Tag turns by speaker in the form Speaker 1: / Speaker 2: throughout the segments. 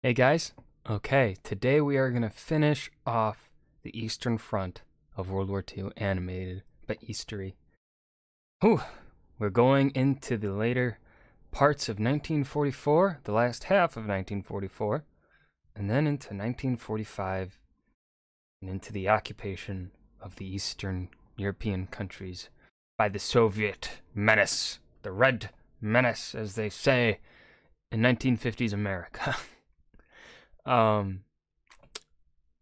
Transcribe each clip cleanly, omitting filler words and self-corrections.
Speaker 1: Hey guys, okay, today we are going to finish off the Eastern Front of World War II animated by Eastory. Whew, we're going into the later parts of 1944, the last half of 1944, and then into 1945, and into the occupation of the Eastern European countries by the Soviet menace, the Red Menace, as they say in 1950s America. Yeah.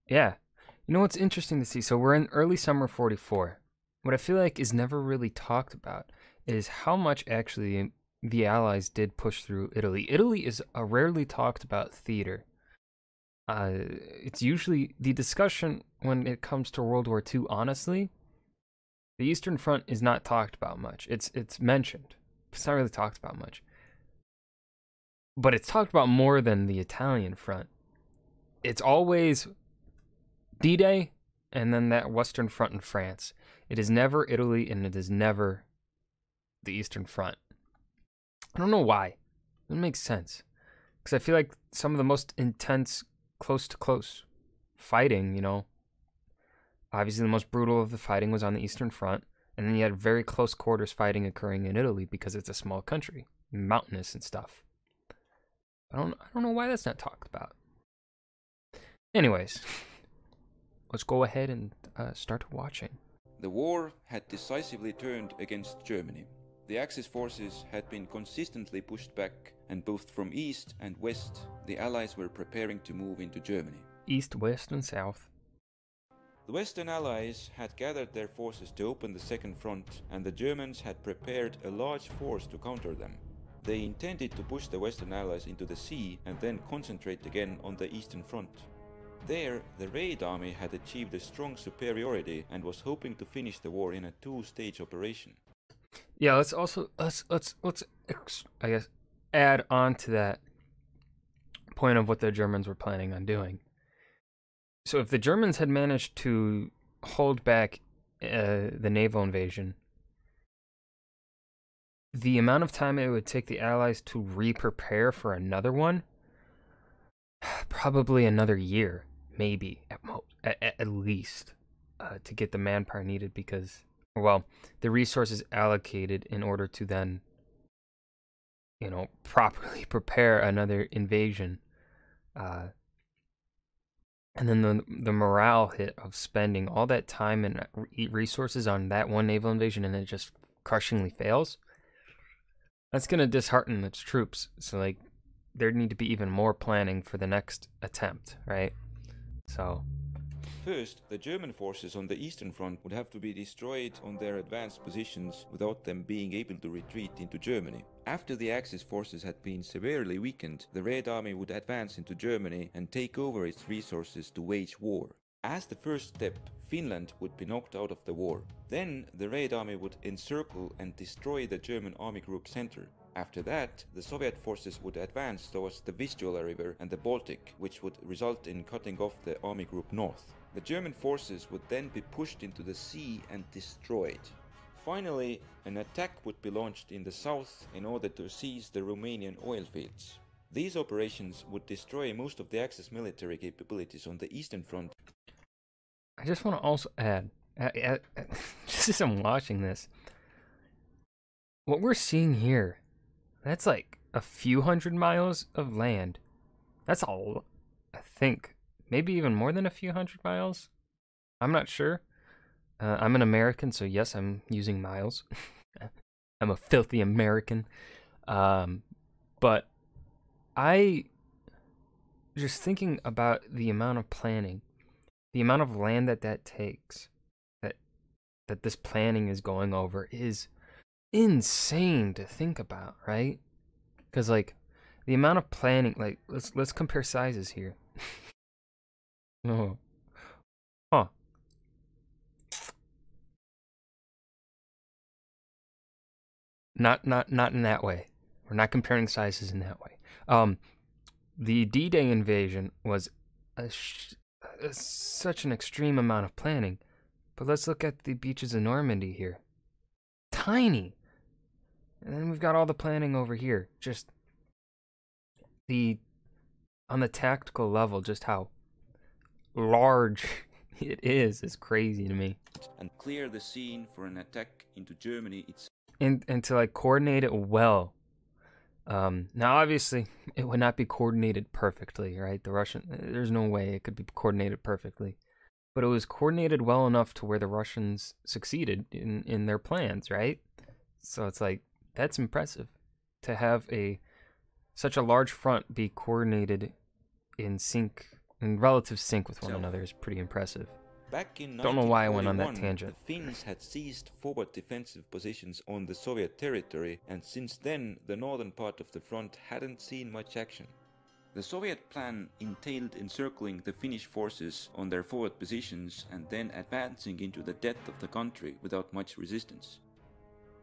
Speaker 1: You know what's interesting to see? So we're in early summer 44. What I feel like is never really talked about is how much actually the Allies did push through Italy. Italy is a rarely talked about theater. It's usually the discussion when it comes to World War II, honestly, the Eastern Front is not talked about much. It's mentioned. It's not really talked about much. But it's talked about more than the Italian front. It's always D-Day and then that Western Front in France. It is never Italy and it is never the Eastern Front. I don't know why. It makes sense. Because I feel like some of the most intense close-to-close fighting, obviously the most brutal of the fighting was on the Eastern Front. And then you had very close quarters fighting occurring in Italy because it's a small country, mountainous and stuff. I don't know why that's not talked about. Anyways, let's go ahead and start watching.
Speaker 2: The war had decisively turned against Germany. The Axis forces had been consistently pushed back, and both from east and west, the Allies were preparing to move into Germany.
Speaker 1: East, west, and south.
Speaker 2: The Western Allies had gathered their forces to open the Second Front, and the Germans had prepared a large force to counter them. They intended to push the Western Allies into the sea and then concentrate again on the Eastern Front. There, the Red Army had achieved a strong superiority and was hoping to finish the war in a two-stage operation.
Speaker 1: Yeah, let's I guess add on to that point of what the Germans were planning on doing. So if the Germans had managed to hold back the naval invasion, the amount of time it would take the Allies to re-prepare for another one, probably another year. Maybe at least to get the manpower needed, because the resources allocated in order to then properly prepare another invasion, and then the morale hit of spending all that time and resources on that one naval invasion and it just crushingly fails. That's gonna dishearten its troops. So there need to be even more planning for the next attempt, right? So
Speaker 2: first, the German forces on the Eastern Front would have to be destroyed on their advanced positions without them being able to retreat into Germany. After the Axis forces had been severely weakened, the Red Army would advance into Germany and take over its resources to wage war. As the first step, Finland would be knocked out of the war. Then the Red Army would encircle and destroy the German Army Group center. After that, the Soviet forces would advance towards the Vistula River and the Baltic, which would result in cutting off the Army Group North. The German forces would then be pushed into the sea and destroyed. Finally, an attack would be launched in the south in order to seize the Romanian oil fields. These operations would destroy most of the Axis military capabilities on the Eastern Front.
Speaker 1: I just want to also add, just as I'm watching this, what we're seeing here, that's like a few hundred miles of land. That's all, I think, maybe even more than a few hundred miles. I'm not sure. I'm an American, so yes, I'm using miles. I'm a filthy American. But I just thinking about the amount of planning, the amount of land that takes, that this planning is going over is insane to think about, right? Because the amount of planning, let's compare sizes here. Oh, huh. Not in that way. We're not comparing sizes in that way. The D-Day invasion was such an extreme amount of planning, but let's look at the beaches of Normandy here. Tiny. And then we've got all the planning over here. Just the on the tactical level, just how large it is crazy to me.
Speaker 2: And clear the scene for an attack into Germany itself.
Speaker 1: And to like coordinate it well. Now obviously it would not be coordinated perfectly, right? There's no way it could be coordinated perfectly. But it was coordinated well enough to where the Russians succeeded in their plans, right? So it's like, that's impressive. To have such a large front be coordinated in relative sync with one another is pretty impressive.
Speaker 2: Back in
Speaker 1: Don't know why I went on that
Speaker 2: 1941,
Speaker 1: tangent.
Speaker 2: the Finns had seized forward defensive positions on the Soviet territory, and since then the northern part of the front hadn't seen much action. The Soviet plan entailed encircling the Finnish forces on their forward positions and then advancing into the depth of the country without much resistance.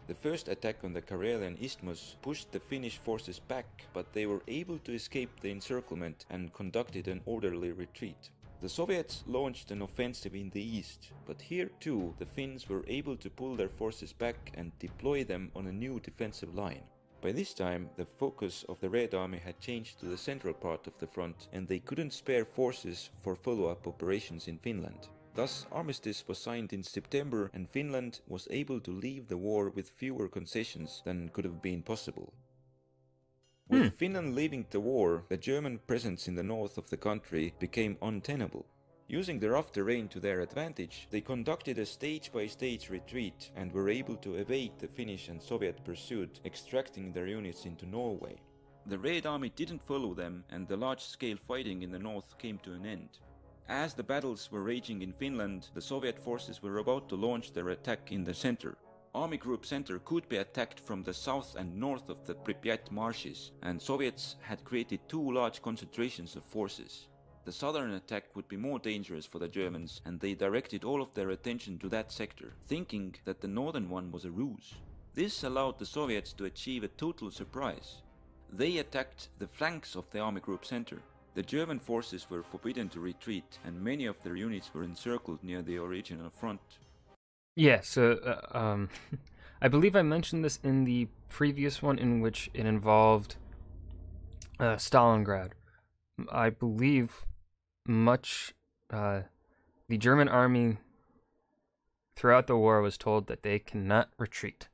Speaker 2: The first attack on the Karelian Isthmus pushed the Finnish forces back, but they were able to escape the encirclement and conducted an orderly retreat. The Soviets launched an offensive in the east, but here too the Finns were able to pull their forces back and deploy them on a new defensive line. By this time, the focus of the Red Army had changed to the central part of the front, and they couldn't spare forces for follow-up operations in Finland. Thus, armistice was signed in September, and Finland was able to leave the war with fewer concessions than could have been possible. With Finland leaving the war, the German presence in the north of the country became untenable. Using the rough terrain to their advantage, they conducted a stage-by-stage retreat and were able to evade the Finnish and Soviet pursuit, extracting their units into Norway. The Red Army didn't follow them, and the large-scale fighting in the north came to an end. As the battles were raging in Finland, the Soviet forces were about to launch their attack in the center. Army Group Center could be attacked from the south and north of the Pripyat marshes, and Soviets had created two large concentrations of forces. The southern attack would be more dangerous for the Germans, and they directed all of their attention to that sector, thinking that the northern one was a ruse. This allowed the Soviets to achieve a total surprise. They attacked the flanks of the Army Group Center. The German forces were forbidden to retreat, and many of their units were encircled near the original front.
Speaker 1: Yeah, so I believe I mentioned this in the previous one, in which it involved Stalingrad. I believe the German army throughout the war was told that they cannot retreat,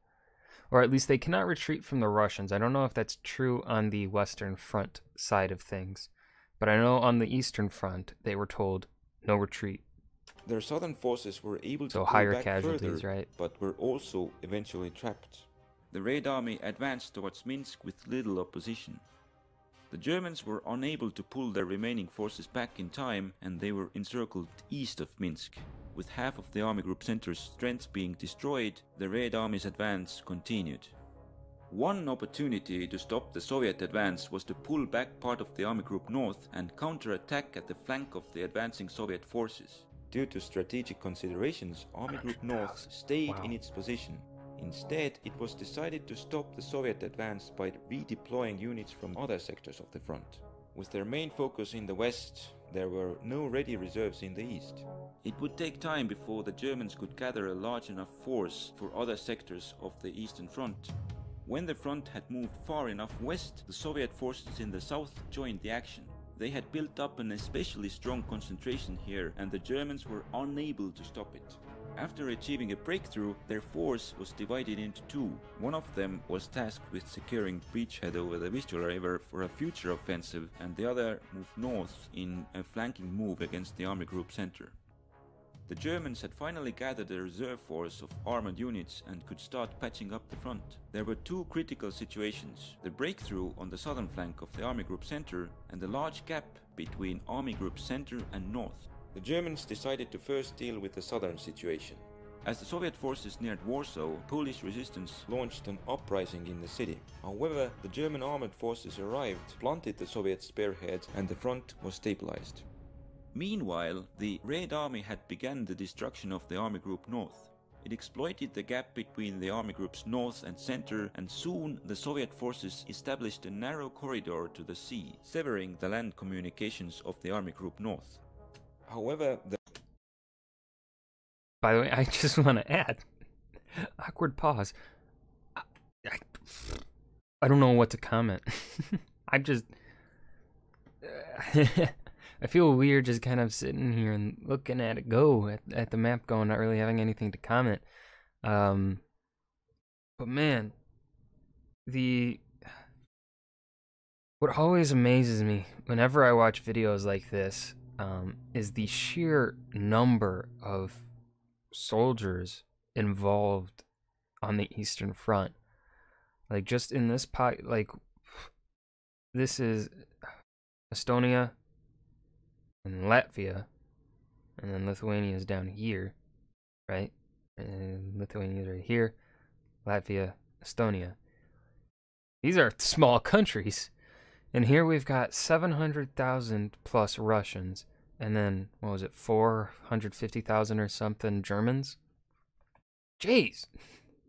Speaker 1: or at least they cannot retreat from the Russians. I don't know if that's true on the Western Front side of things, but I know on the Eastern Front they were told no retreat.
Speaker 2: Their southern forces were able to
Speaker 1: So
Speaker 2: pull
Speaker 1: higher
Speaker 2: back
Speaker 1: casualties,
Speaker 2: further,
Speaker 1: right?
Speaker 2: but were also eventually trapped. The Red Army advanced towards Minsk with little opposition. The Germans were unable to pull their remaining forces back in time, and they were encircled east of Minsk. With half of the Army Group Center's strength being destroyed, the Red Army's advance continued. One opportunity to stop the Soviet advance was to pull back part of the Army Group North and counterattack at the flank of the advancing Soviet forces. Due to strategic considerations, Army Group North stayed in its position. Instead, it was decided to stop the Soviet advance by redeploying units from other sectors of the front. With their main focus in the west, there were no ready reserves in the east. It would take time before the Germans could gather a large enough force for other sectors of the eastern front. When the front had moved far enough west, the Soviet forces in the south joined the action. They had built up an especially strong concentration here, and the Germans were unable to stop it. After achieving a breakthrough, their force was divided into two. One of them was tasked with securing bridgehead over the Vistula River for a future offensive, and the other moved north in a flanking move against the Army Group Center. The Germans had finally gathered a reserve force of armored units and could start patching up the front. There were two critical situations: the breakthrough on the southern flank of the Army Group Center and the large gap between Army Group Center and North. The Germans decided to first deal with the southern situation. As the Soviet forces neared Warsaw, Polish resistance launched an uprising in the city. However, the German armored forces arrived, blunted the Soviet spearheads, and the front was stabilized. Meanwhile, the Red Army had begun the destruction of the Army Group North. It exploited the gap between the Army Groups North and Center, and soon the Soviet forces established a narrow corridor to the sea, severing the land communications of the Army Group North. However,
Speaker 1: By the way, I just want to add, awkward pause. I don't know what to comment. I feel weird just kind of sitting here and looking at it go at the map going, not really having anything to comment. But man, the what always amazes me whenever I watch videos like this is the sheer number of soldiers involved on the Eastern Front. Like just in this pot, like this is Estonia and Latvia, and then Lithuania is down here, right? And Lithuania is right here, Latvia, Estonia. These are small countries. And here we've got 700,000 plus Russians, and then, what was it, 450,000 or something Germans? Jeez,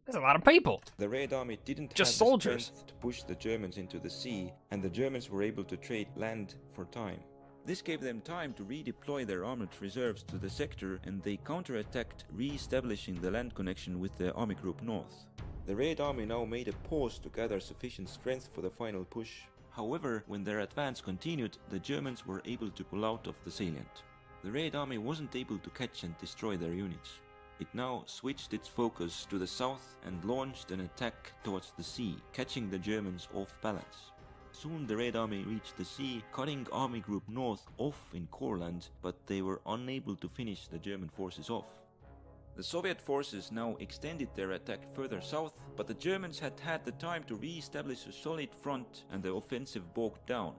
Speaker 1: that's a lot of people.
Speaker 2: The Red Army didn't
Speaker 1: Just
Speaker 2: have
Speaker 1: soldiers.
Speaker 2: the strength to push the Germans into the sea, and the Germans were able to trade land for time. This gave them time to redeploy their armored reserves to the sector, and they counterattacked, re-establishing the land connection with the Army Group North. The Red Army now made a pause to gather sufficient strength for the final push. However, when their advance continued, the Germans were able to pull out of the salient. The Red Army wasn't able to catch and destroy their units. It now switched its focus to the south and launched an attack towards the sea, catching the Germans off balance. Soon the Red Army reached the sea, cutting Army Group North off in Courland, but they were unable to finish the German forces off. The Soviet forces now extended their attack further south, but the Germans had had the time to re-establish a solid front and the offensive bogged down.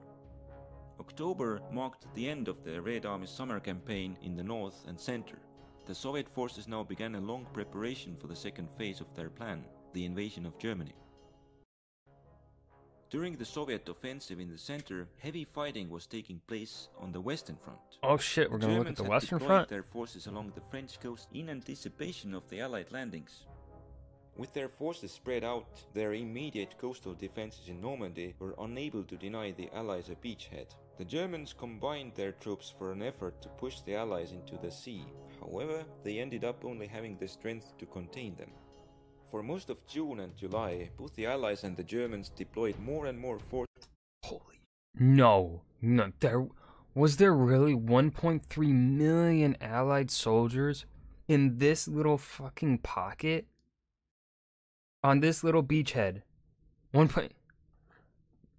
Speaker 2: October marked the end of the Red Army's summer campaign in the north and center. The Soviet forces now began a long preparation for the second phase of their plan, the invasion of Germany. During the Soviet offensive in the center, heavy fighting was taking place on the Western Front.
Speaker 1: Oh shit, we're gonna look at the Western
Speaker 2: Germans had
Speaker 1: Front?
Speaker 2: deployed their forces along the French coast in anticipation of the Allied landings. With their forces spread out, their immediate coastal defenses in Normandy were unable to deny the Allies a beachhead. The Germans combined their troops for an effort to push the Allies into the sea. However, they ended up only having the strength to contain them. For most of June and July, both the Allies and the Germans deployed more and more forces.
Speaker 1: Holy no, was there really 1.3 million Allied soldiers in this little fucking pocket? On this little beachhead.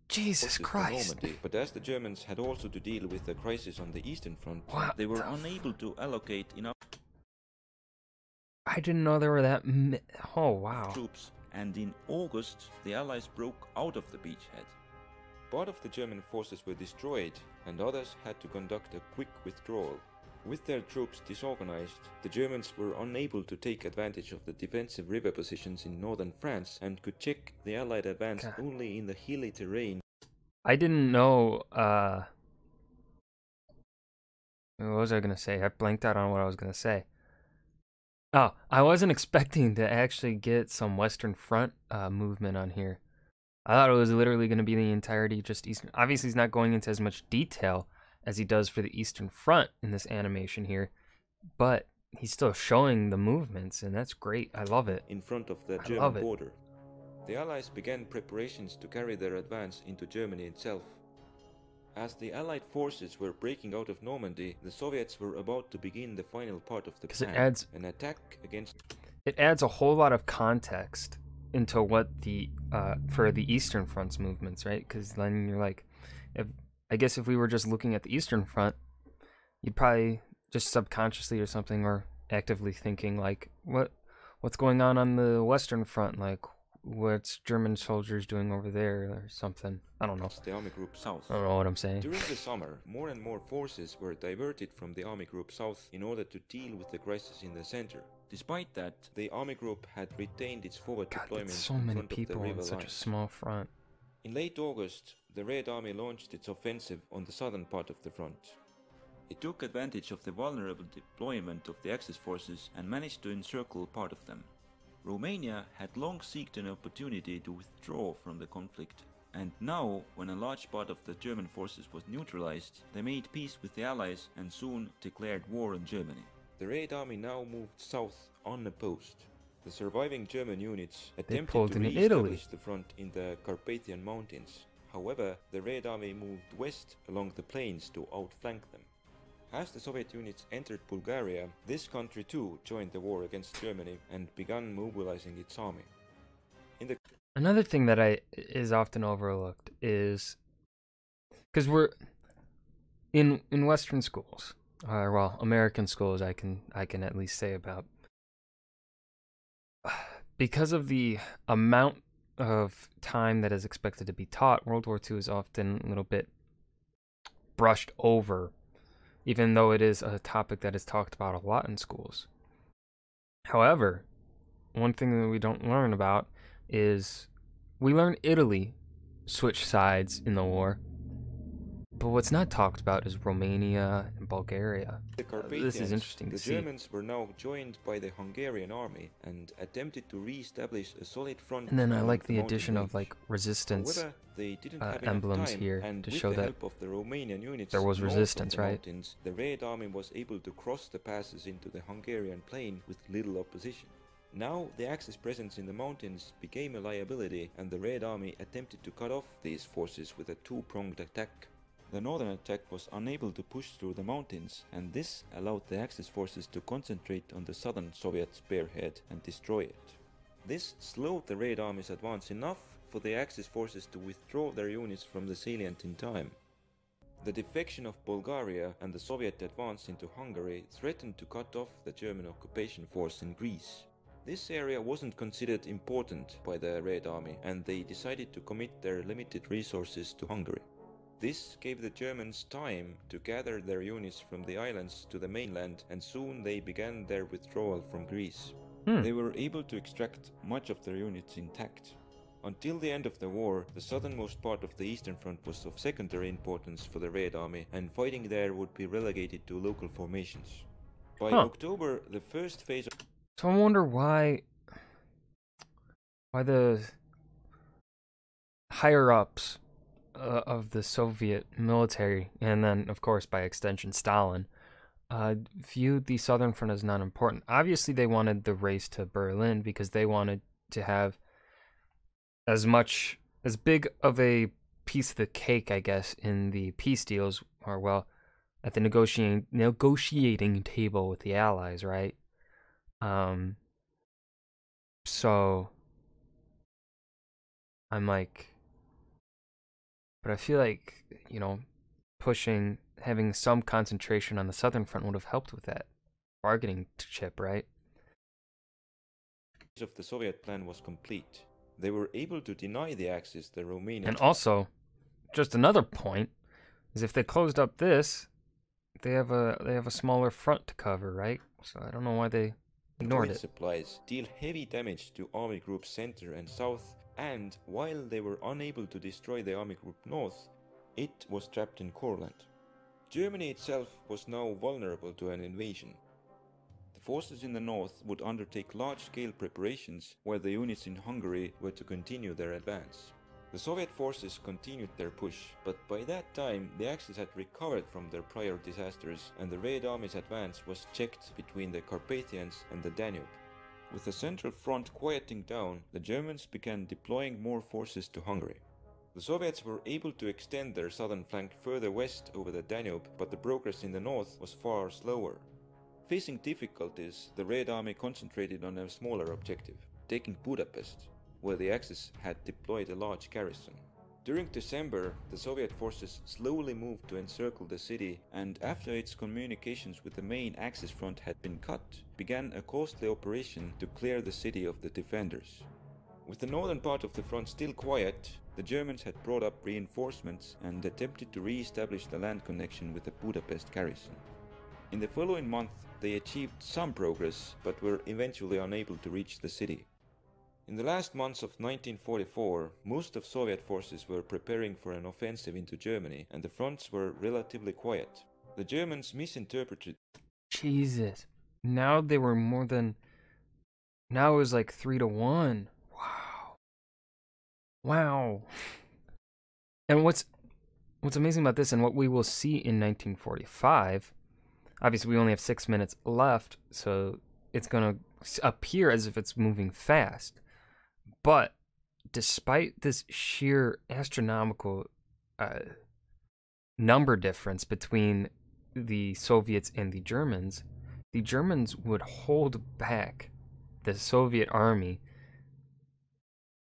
Speaker 1: Jesus Christ.
Speaker 2: Normandy, but as the Germans had also to deal with the crisis on the Eastern Front,
Speaker 1: What
Speaker 2: they were
Speaker 1: the
Speaker 2: unable to allocate enough
Speaker 1: I didn't know there were that oh wow.
Speaker 2: troops, and in August the Allies broke out of the beachhead. Part of the German forces were destroyed, and others had to conduct a quick withdrawal. With their troops disorganized, the Germans were unable to take advantage of the defensive river positions in northern France and could check the Allied advance only in the hilly terrain.
Speaker 1: I didn't know, what was I gonna say? I blanked out on what I was gonna say. Oh, I wasn't expecting to actually get some Western Front movement on here. I thought it was literally going to be the entirety just Eastern. Obviously, he's not going into as much detail as he does for the Eastern Front in this animation here, but he's still showing the movements, and that's great. I love it.
Speaker 2: In front of the German border. The Allies began preparations to carry their advance into Germany itself. As the Allied forces were breaking out of Normandy, the Soviets were about to begin the final part of the plan, an attack against...
Speaker 1: It adds a whole lot of context into what the, for the Eastern Front's movements, right? Because then you're like, I guess if we were just looking at the Eastern Front, you'd probably just subconsciously or something, or actively thinking like, what's going on the Western Front? Like, what's German soldiers doing over there or something? I don't know.
Speaker 2: The Army Group South.
Speaker 1: I don't know what I'm saying.
Speaker 2: During the summer, more and more forces were diverted from the Army Group South in order to deal with the crisis in the center. Despite that, the Army Group had retained its forward deployment
Speaker 1: so
Speaker 2: in
Speaker 1: many
Speaker 2: front
Speaker 1: people
Speaker 2: of the river
Speaker 1: in such
Speaker 2: line.
Speaker 1: a small front.
Speaker 2: In late August, the Red Army launched its offensive on the southern part of the front. It took advantage of the vulnerable deployment of the Axis forces and managed to encircle part of them. Romania had long sought an opportunity to withdraw from the conflict, and now, when a large part of the German forces was neutralized, they made peace with the Allies and soon declared war on Germany. The Red Army now moved south unopposed. The surviving German units attempted to re-establish the front in the Carpathian Mountains. However, the Red Army moved west along the plains to outflank them. As the Soviet units entered Bulgaria, this country too joined the war against Germany and began mobilizing its army.
Speaker 1: Another thing that is often overlooked is because we're in Western schools, or well, American schools. I can at least say about, because of the amount of time that is expected to be taught, World War II is often a little bit brushed over, even though it is a topic that is talked about a lot in schools. However, one thing that we don't learn about is we learn Italy switched sides in the war, but what's not talked about is Romania and Bulgaria. This is interesting to see.
Speaker 2: The Germans were now joined by the Hungarian army and attempted to re-establish a solid front.
Speaker 1: And then I like the addition of like resistance
Speaker 2: However, they didn't have
Speaker 1: emblems
Speaker 2: time,
Speaker 1: here
Speaker 2: and
Speaker 1: to
Speaker 2: with
Speaker 1: show
Speaker 2: the
Speaker 1: that
Speaker 2: help of the Romanian units
Speaker 1: there was
Speaker 2: north
Speaker 1: resistance,
Speaker 2: of the
Speaker 1: right?
Speaker 2: mountains, the Red Army was able to cross the passes into the Hungarian plain with little opposition. Now, the Axis presence in the mountains became a liability, and the Red Army attempted to cut off these forces with a two-pronged attack. The northern attack was unable to push through the mountains, and this allowed the Axis forces to concentrate on the southern Soviet spearhead and destroy it. This slowed the Red Army's advance enough for the Axis forces to withdraw their units from the salient in time. The defection of Bulgaria and the Soviet advance into Hungary threatened to cut off the German occupation force in Greece. This area wasn't considered important by the Red Army, and they decided to commit their limited resources to Hungary. This gave the Germans time to gather their units from the islands to the mainland, and soon they began their withdrawal from Greece. They were able to extract much of their units intact. Until the end of the war, the southernmost part of the Eastern Front was of secondary importance for the Red Army, and fighting there would be relegated to local formations. By October, the first phase of...
Speaker 1: So I wonder why the higher-ups of the Soviet military, and then, of course, by extension, Stalin, viewed the Southern Front as not important. Obviously, they wanted the race to Berlin because they wanted to have as big of a piece of the cake, I guess, in the peace deals, or, well, at the negotiating table with the Allies, right? So I'm like, but I feel like, having some concentration on the Southern Front would have helped with that bargaining chip, right?
Speaker 2: Of the Soviet plan was complete. They were able to deny the Axis the Romanian...
Speaker 1: And also, just another point, is if they closed up this, they have a smaller front to cover, right? So I don't know why they ignored it.
Speaker 2: Supplies deal heavy damage to Army Group Center and South, and while they were unable to destroy the Army Group North, it was trapped in Courland. Germany itself was now vulnerable to an invasion. The forces in the north would undertake large-scale preparations, while the units in Hungary were to continue their advance. The Soviet forces continued their push, but by that time the Axis had recovered from their prior disasters, and the Red Army's advance was checked between the Carpathians and the Danube. With the central front quieting down, the Germans began deploying more forces to Hungary. The Soviets were able to extend their southern flank further west over the Danube, but the progress in the north was far slower. Facing difficulties, the Red Army concentrated on a smaller objective, taking Budapest, where the Axis had deployed a large garrison. During December, the Soviet forces slowly moved to encircle the city, and after its communications with the main Axis front had been cut, began a costly operation to clear the city of the defenders. With the northern part of the front still quiet, the Germans had brought up reinforcements and attempted to re-establish the land connection with the Budapest garrison. In the following month, they achieved some progress, but were eventually unable to reach the city. In the last months of 1944, most of Soviet forces were preparing for an offensive into Germany, and the fronts were relatively quiet. The Germans misinterpreted...
Speaker 1: Jesus. Now they were more than... Now it was like 3-1. Wow. And what's amazing about this, and what we will see in 1945, obviously we only have 6 minutes left, so it's going to appear as if it's moving fast. But despite this sheer astronomical number difference between the Soviets and the Germans would hold back the Soviet army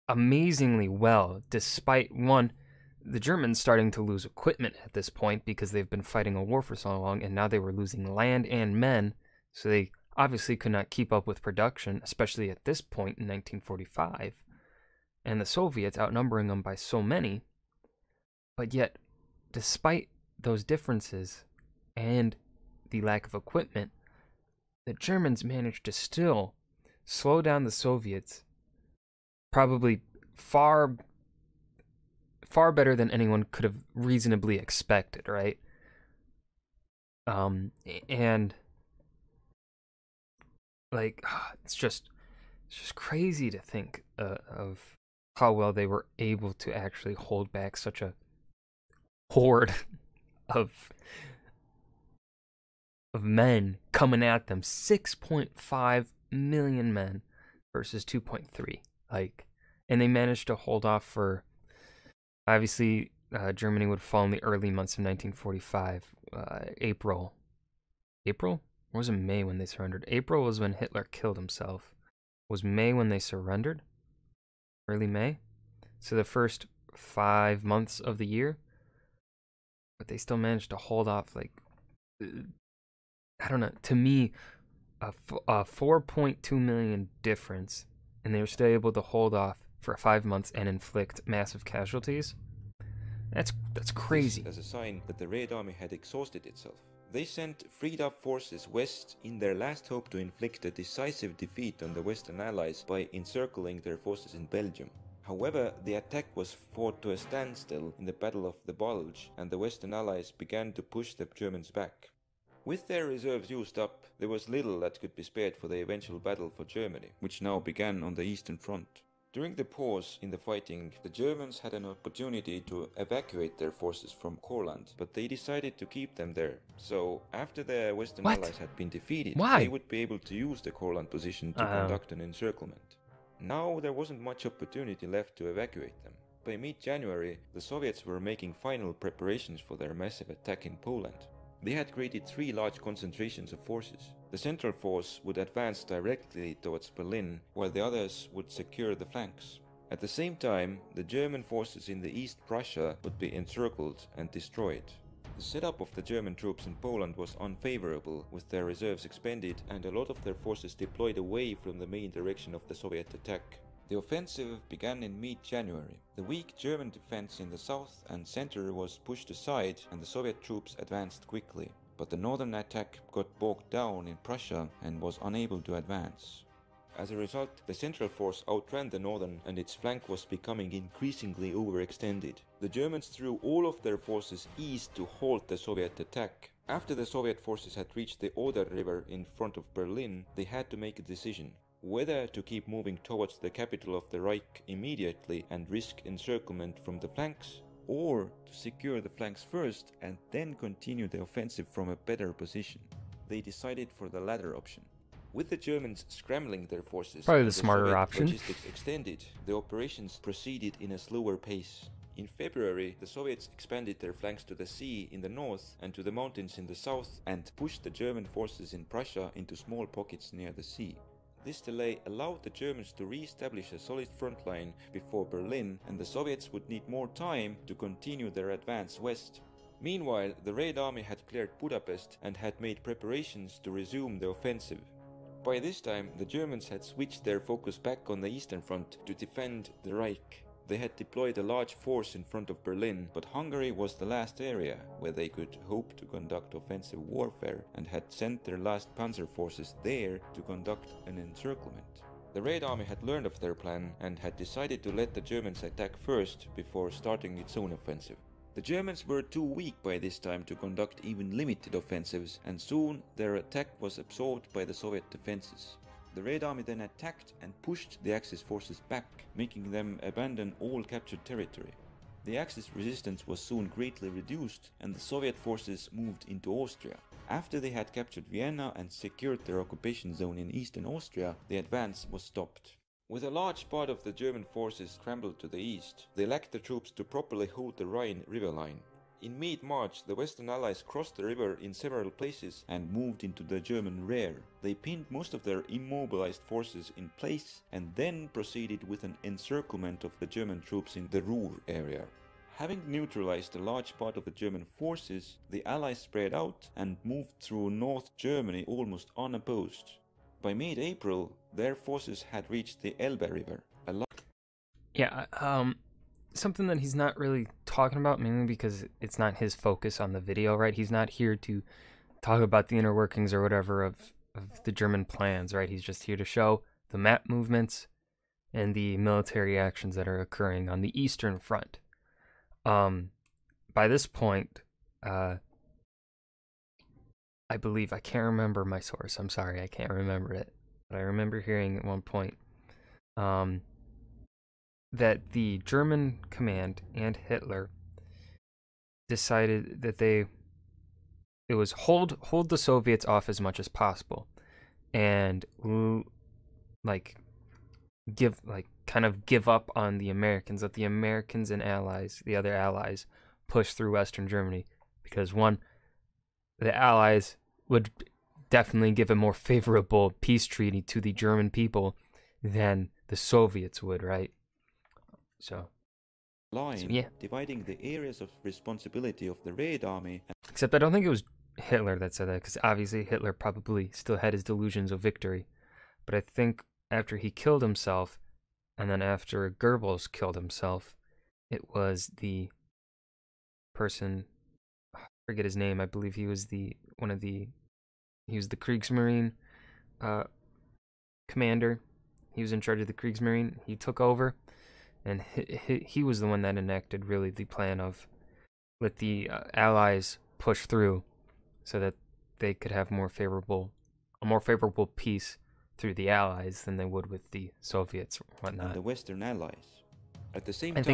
Speaker 1: amazingly well, despite the Germans starting to lose equipment at this point because they've been fighting a war for so long, and now they were losing land and men, so they obviously could not keep up with production, especially at this point in 1945, and the Soviets outnumbering them by so many. But yet, despite those differences and the lack of equipment, the Germans managed to still slow down the Soviets probably far better than anyone could have reasonably expected, right? And like it's just crazy to think of how well they were able to actually hold back such a horde of men coming at them. 6.5 million men versus 2.3. Like, and they managed to hold off for, obviously, Germany would fall in the early months of 1945. April? Or was it May when they surrendered? April was when Hitler killed himself. Was May when they surrendered? Early May? So the first 5 months of the year? But they still managed to hold off, like, I don't know, to me, a 4.2 million difference, and they were still able to hold off for 5 months and inflict massive casualties. That's crazy.
Speaker 2: This as a sign that the Red Army had exhausted itself. They sent freed up forces west in their last hope to inflict a decisive defeat on the Western Allies by encircling their forces in Belgium. However, the attack was fought to a standstill in the Battle of the Bulge, and the Western Allies began to push the Germans back. With their reserves used up, there was little that could be spared for the eventual battle for Germany, which now began on the Eastern Front. During the pause in the fighting, the Germans had an opportunity to evacuate their forces from Courland, but they decided to keep them there. So, after the Western Allies had been defeated, they would be able to use the Courland position to conduct an encirclement. Now there wasn't much opportunity left to evacuate them. By mid-January, the Soviets were making final preparations for their massive attack in Poland. They had created 3 large concentrations of forces. The Central Force would advance directly towards Berlin, while the others would secure the flanks. At the same time, the German forces in the East Prussia would be encircled and destroyed. The setup of the German troops in Poland was unfavorable, with their reserves expended and a lot of their forces deployed away from the main direction of the Soviet attack. The offensive began in mid-January. The weak German defense in the south and center was pushed aside and the Soviet troops advanced quickly. But the northern attack got bogged down in Prussia and was unable to advance. As a result, the Central Force outran the northern and its flank was becoming increasingly overextended. The Germans threw all of their forces east to halt the Soviet attack. After the Soviet forces had reached the Oder River in front of Berlin, they had to make a decision. Whether to keep moving towards the capital of the Reich immediately and risk encirclement from the flanks, or to secure the flanks first and then continue the offensive from a better position. They decided for the latter option. With the Germans scrambling their forces,
Speaker 1: probably the smarter option.
Speaker 2: Logistics extended, the operations proceeded in a slower pace. In February, the Soviets expanded their flanks to the sea in the north and to the mountains in the south and pushed the German forces in Prussia into small pockets near the sea. This delay allowed the Germans to re-establish a solid front line before Berlin, and the Soviets would need more time to continue their advance west. Meanwhile, the Red Army had cleared Budapest and had made preparations to resume the offensive. By this time, the Germans had switched their focus back on the Eastern Front to defend the Reich. They had deployed a large force in front of Berlin, but Hungary was the last area where they could hope to conduct offensive warfare and had sent their last panzer forces there to conduct an encirclement. The Red Army had learned of their plan and had decided to let the Germans attack first before starting its own offensive. The Germans were too weak by this time to conduct even limited offensives, and soon their attack was absorbed by the Soviet defenses. The Red Army then attacked and pushed the Axis forces back, making them abandon all captured territory. The Axis resistance was soon greatly reduced, and the Soviet forces moved into Austria. After they had captured Vienna and secured their occupation zone in eastern Austria, the advance was stopped. With a large part of the German forces scrambled to the east, they lacked the troops to properly hold the Rhine river line. In mid-March, the Western Allies crossed the river in several places and moved into the German rear. They pinned most of their immobilized forces in place and then proceeded with an encirclement of the German troops in the Ruhr area. Having neutralized a large part of the German forces, the Allies spread out and moved through North Germany almost unopposed. By mid-April, their forces had reached the Elbe River.
Speaker 1: Yeah, something that he's not really talking about, mainly because it's not his focus on the video, right? He's not here to talk about the inner workings or whatever of the German plans, right? He's just here to show the map movements and the military actions that are occurring on the Eastern Front. By this point, I believe, I can't remember my source, I'm sorry, I can't remember it, but I remember hearing at one point, that the German command and Hitler decided that it was hold the Soviets off as much as possible, and kind of give up on the Americans. Let the Americans and the other allies, push through Western Germany, because one, the allies would definitely give a more favorable peace treaty to the German people than the Soviets would, right? So yeah.
Speaker 2: Dividing the areas of responsibility of the Red Army.
Speaker 1: Except I don't think it was Hitler that said that, because obviously Hitler probably still had his delusions of victory. But I think after he killed himself, and then after Goebbels killed himself, it was the person, I forget his name, I believe he was he was the Kriegsmarine commander. He was in charge of the Kriegsmarine. He took over, and he was the one that enacted really the plan of let the Allies push through so that they could have a more favorable peace through the Allies than they would with the Soviets or whatnot.
Speaker 2: And the Western Allies. At the same
Speaker 1: time,
Speaker 2: the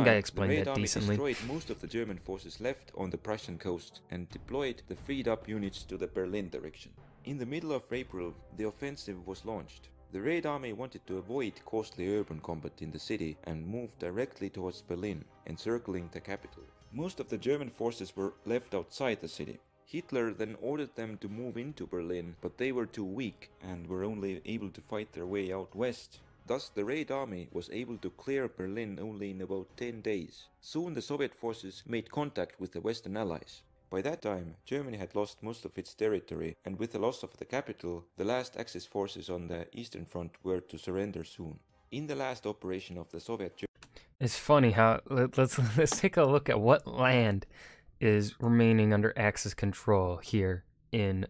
Speaker 1: Red
Speaker 2: Army
Speaker 1: decently.
Speaker 2: destroyed most of the German forces left on the Prussian coast and deployed the freed-up units to the Berlin direction. In the middle of April, the offensive was launched. The Red Army wanted to avoid costly urban combat in the city and moved directly towards Berlin, encircling the capital. Most of the German forces were left outside the city. Hitler then ordered them to move into Berlin, but they were too weak and were only able to fight their way out west. Thus, the Red Army was able to clear Berlin only in about 10 days. Soon the Soviet forces made contact with the Western Allies. By that time, Germany had lost most of its territory, and with the loss of the capital, the last Axis forces on the Eastern Front were to surrender soon. In the last operation of the Soviet...
Speaker 1: It's funny how, let's take a look at what land is remaining under Axis control here in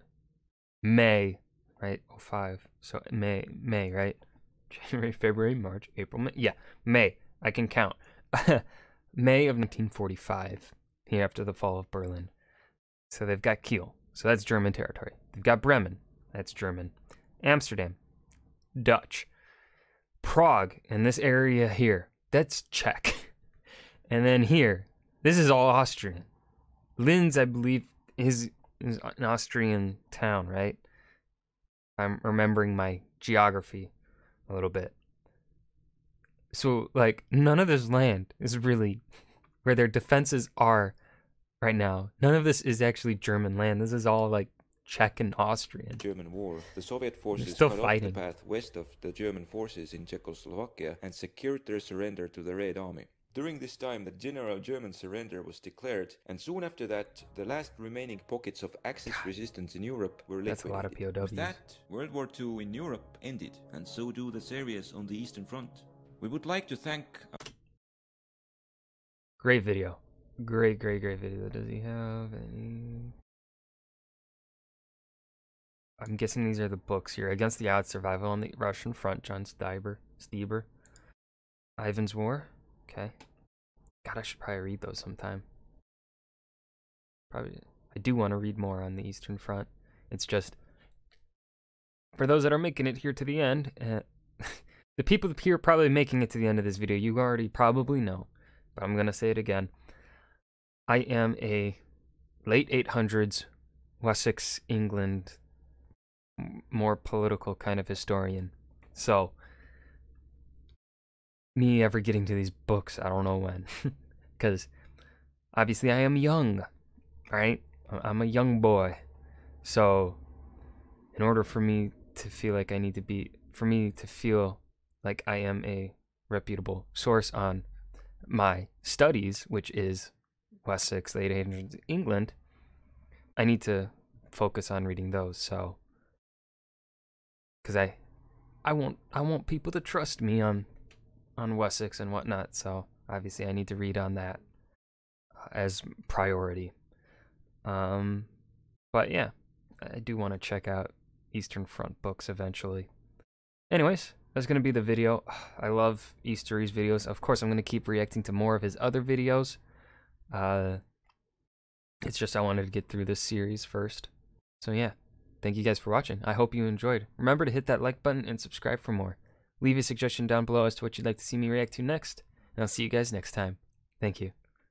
Speaker 1: May, right? 05. So May, right? January, February, March, April, May. Yeah, May. I can count. May of 1945, here after the fall of Berlin. So they've got Kiel. So that's German territory. They've got Bremen. That's German. Amsterdam. Dutch. Prague, and this area here. That's Czech. And then here, this is all Austrian. Linz, I believe, is an Austrian town, right? I'm remembering my geography a little bit. So, like, none of this land is really where their defenses are right now. None of this is actually German land. This is all, like, Czech and Austrian.
Speaker 2: German war. The Soviet forces
Speaker 1: still
Speaker 2: cut
Speaker 1: fighting
Speaker 2: off the path west of the German forces in Czechoslovakia and secured their surrender to the Red Army. During this time, the general German surrender was declared, and soon after that, the last remaining pockets of Axis resistance in Europe were liquidated.
Speaker 1: That's a lot of POWs.
Speaker 2: With that, World War II in Europe ended, and so do the areas on the Eastern Front. We would like to thank...
Speaker 1: Great video. Great video. Does he have any... I'm guessing these are the books here. Against the Odds, Survival on the Russian Front, John Stieber. Ivan's War. Okay. God, I should probably read those sometime. Probably. I do want to read more on the Eastern Front. It's just, for those that are making it here to the end, the people here probably making it to the end of this video, you already probably know, but I'm going to say it again. I am a late 800s Wessex, England, more political kind of historian. So, me ever getting to these books. I don't know when. Because obviously I am young, right? I'm a young boy. So in order for me to feel like I am a reputable source on my studies, which is Wessex, late 800s England, I need to focus on reading those. So, because I want people to trust me on Wessex and whatnot. So obviously I need to read on that as priority. But yeah, I do want to check out Eastern Front books eventually. Anyways, that's going to be the video. I love Eastory's videos. Of course, I'm going to keep reacting to more of his other videos. It's just I wanted to get through this series first. So yeah, thank you guys for watching. I hope you enjoyed. Remember to hit that like button and subscribe for more. Leave a suggestion down below as to what you'd like to see me react to next, and I'll see you guys next time. Thank you.